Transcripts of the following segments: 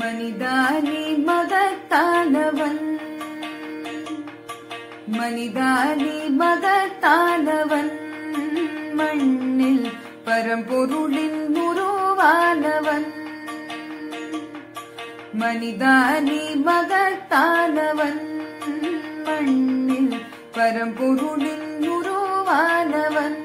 மனிதானி மகத்தானவன், மனிதானி மகத்தானவன், மண்ணில் பரம்பொருளின் உருவானவன். மனிதானி மகத்தானவன், மண்ணில் பரம்பொருளின் உருவானவன்.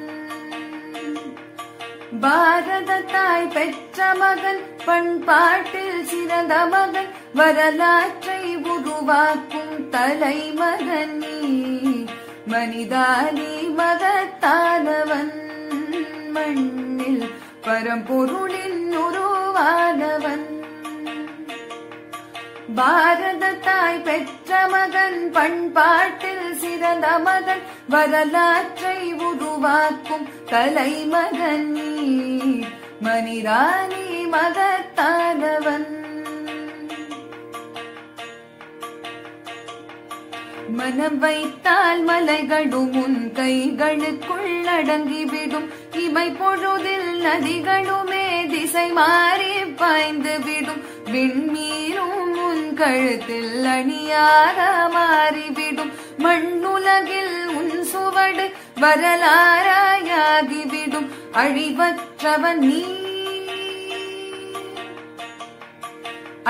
பாரத தாய் பெற்ற மகன், பண்பாட்டில் சிறந்த மகன், வரலாற்றை உருவாக்கும் தலைமகன் நீ. மனிதானி மகத்தானவன், மண்ணில் பரம்பொருளின் உருவானவன். பாரத தாய் பெற்ற மகன், பண்பாட்டில் சிறந்த மகன், வரலாற்றை உருவாக்கும் கலைமகன் நீ. மனிதானி மகத்தானவன். மனம் வைத்தால் மலைகளும் உன் கைகளுக்குள் அடங்கிவிடும். இமை பொழுதில் நதிகளுமே திசை மாறி பாய்ந்து விடும். விண்மீறும் உன் கழுத்தில் அணியாக மாறிவிடும். மண்ணுலகில் உன் சுவடு வரலாறாயாகிவிடும். அழிவற்றவன் நீ,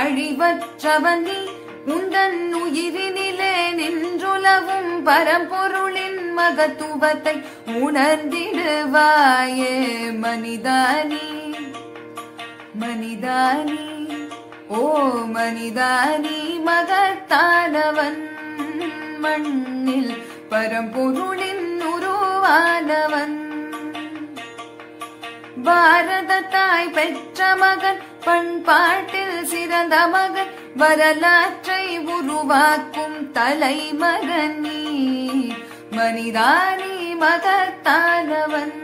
அழிவற்றவன் நீ. உந்தன் உயிரினிலே நின்றுலவும் பரம்பொருளின் மகத்துவத்தை உணர்ந்திடுவாயே. மனிதானி, மனிதானி, ஓ மனிதானி மகத்தானவன், மண்ணில் பரம்பொருளின் உருவானவன். பாரத தாய் பெற்ற மகன், பண்பாட்டில் சிறந்த மகன், வரலாற்றை உருவாக்கும் தலைமகன் நீ. மனிதானி மகத்தானவன்.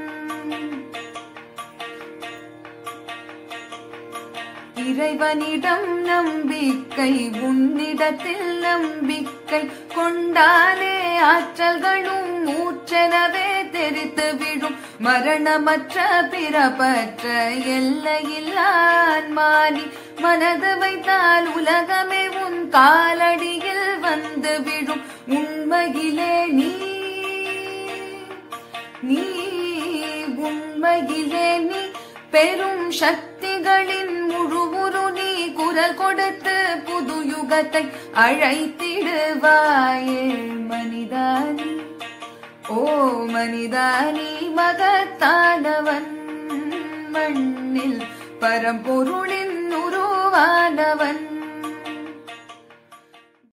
இறைவனிடம் நம்பிக்கை, உன்னிடத்தில் நம்பிக்கை கொண்டாலே ஆற்றல்களும் ஊற்றெனவே தெரித்து விடும். மரணமற்ற பிறப்பற்ற எல்லையில்லான்மானி, மனது வைத்தால் உலகமே உன் காலடியில் வந்து விடும். உண்மையிலே நீ, நீ உண்மையிலே நீ பெரும் சக்திகளின் முழுவுரு நீ. குரல் கொடுத்து புது யுகத்தை அழைத்திடுவாயே. மனிதானி, ஓ மனிதானி மகத்தானவன், மண்ணில் பரம்பொருளின் உருவானவன்.